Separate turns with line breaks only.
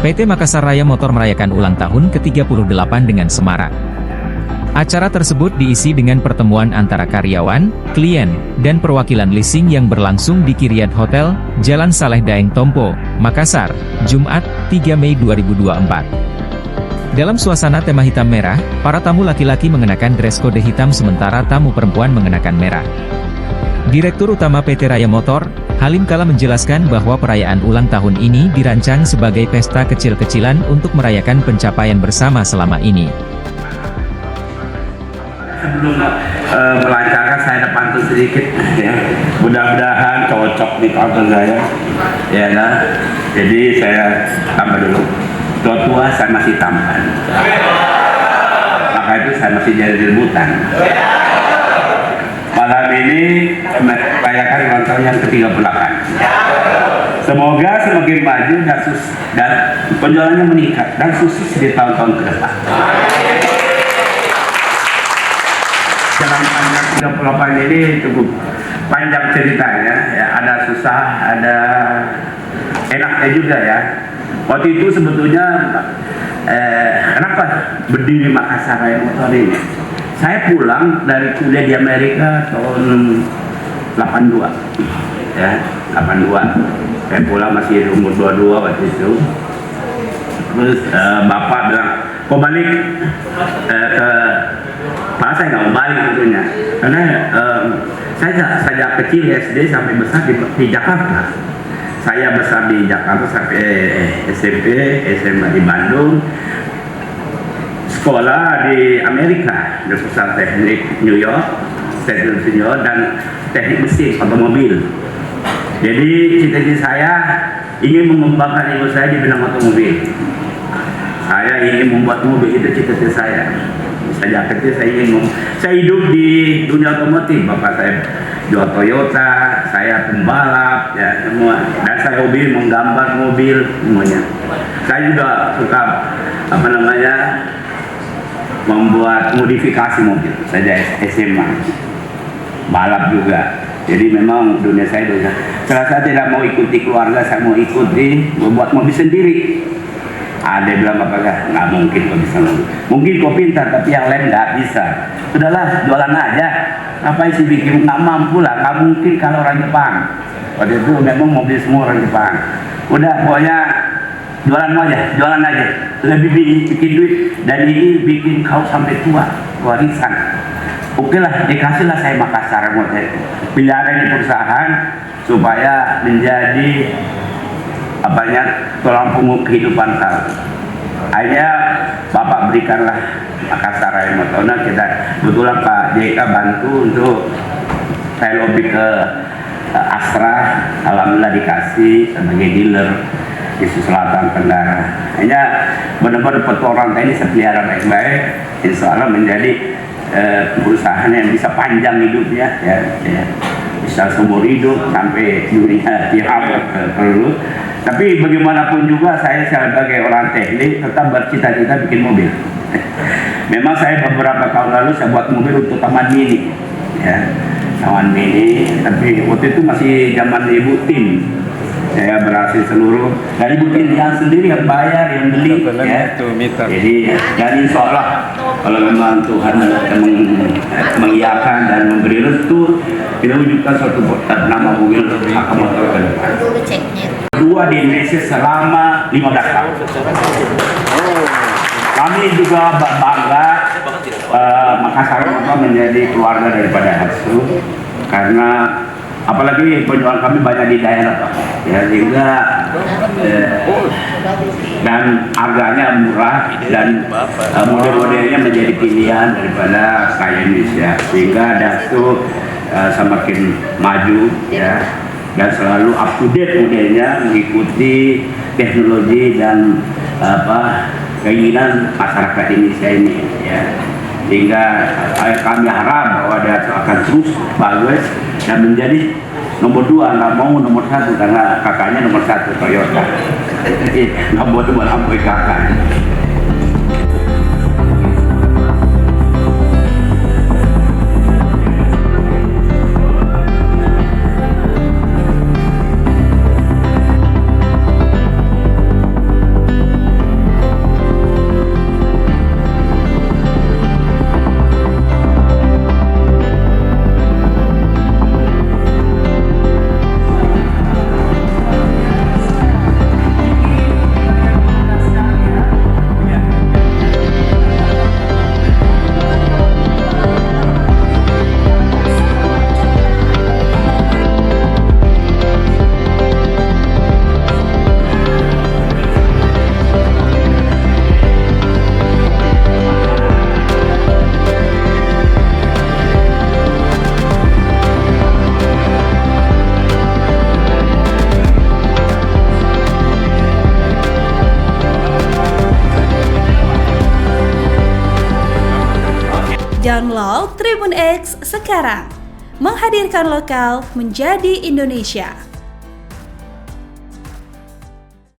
PT Makassar Raya Motor merayakan ulang tahun ke-38 dengan semarak. Acara tersebut diisi dengan pertemuan antara karyawan, klien, dan perwakilan leasing yang berlangsung di Kiriat Hotel, Jalan Saleh Daeng Tompo, Makassar, Jumat, 3 Mei 2024. Dalam suasana tema hitam merah, para tamu laki-laki mengenakan dress kode hitam sementara tamu perempuan mengenakan merah. Direktur Utama PT Raya Motor, Halim Kala menjelaskan bahwa perayaan ulang tahun ini dirancang sebagai pesta kecil-kecilan untuk merayakan pencapaian bersama selama ini.
Sebelum melancarkan saya ada pantun sedikit ya. Mudah-mudahan cocok di kantor saya ya nah. Jadi saya tambah dulu. Tua saya masih tampan. Maka itu saya masih jadi rebutan. Malam ini merayakan ulang tahun yang ke-38. Semoga semakin maju dan penjualannya meningkat dan sukses di tahun-tahun ke depan. Dalam panjang 38 ini cukup panjang ceritanya ya, ada susah, ada enaknya juga ya. Waktu itu sebetulnya kenapa berdiri Makassar Raya Motor ini? Saya pulang dari kuliah di Amerika tahun 82 ya, 82. Saya pulang masih umur 22 waktu itu. Terus bapak bilang, kok balik ke Pak, saya nggak mau balik tentunya, karena saya sejak kecil SD sampai besar di Jakarta. Saya besar di Jakarta sampai SMP, SMA di Bandung, sekolah di Amerika, Universitas Teknik New York, State University New York, dan teknik mesin otomobil. Jadi cita-cita saya ingin mengembangkan ilmu saya di bidang otomobil. Saya ingin membuat mobil, itu cita-cita saya. Sejak kecil saya hidup di dunia otomotif. Bapak saya jual Toyota, saya pembalap ya semua, dan saya hobi menggambar mobil semuanya. Saya juga suka membuat modifikasi mobil. Saya SMA balap juga. Jadi memang dunia saya setelah saya tidak mau ikuti keluarga, saya mau ikuti membuat mobil sendiri. Ada yang bilang apakah nggak mungkin kau bisa mobil. Mungkin kau pintar tapi yang lain nggak bisa. Sudahlah, jualan aja. Apa sih bikin, nggak mampu lah, nggak mungkin kalau orang Jepang. Waktu itu memang mobil semua orang Jepang. Udah pokoknya jualan aja. Lebih bikin duit dan ini bikin kau sampai tua, warisan. Oke lah, dikasihlah saya Makassar Motor. Pelihara di perusahaan supaya menjadi tulang punggung kehidupan kami. Akhirnya Bapak berikanlah Makassar Raya Motor. Nah, kita kebetulan Pak JK bantu untuk saya lobby ke Astra. Alhamdulillah dikasih sebagai dealer di Selatan Tenggara. Akhirnya benar-benar petualang ini saya pelihara baik-baik. Insya Allah menjadi perusahaan yang bisa panjang hidupnya ya. Bisa seumur hidup sampai dunia kiamat perlu. Tapi bagaimanapun juga saya sebagai orang teknik tetap bercita-cita bikin mobil. Memang saya beberapa tahun lalu saya buat mobil untuk Taman Mini ya, Taman Mini, tapi waktu itu masih zaman Ibu Tim. Saya berhasil seluruh dari Ibu Tim yang sendiri yang bayar, yang beli ya. Jadi dan insya Allah kalau memang Tuhan mengiyakan dan memberi restu, kita wujudkan suatu nama mobil Makassar Motor ke depan. Dua di Indonesia selama 15 tahun. Kami juga bangga Makassar Motor menjadi keluarga daripada Hatsu, karena apalagi penjualan kami banyak di daerah Pak ya, sehingga dan harganya murah dan model-modelnya menjadi pilihan daripada saya Indonesia, sehingga Hatsu semakin maju ya, dan selalu up to date modelnya, mengikuti teknologi dan keinginan masyarakat Indonesia ini ya, sehingga kami harap bahwa dia akan terus bagus dan menjadi nomor 2, nggak mau nomor 1 karena kakaknya nomor 1 Toyota. Nggak mau melampaui kakak.
Download Tribun X sekarang. Menghadirkan lokal menjadi Indonesia.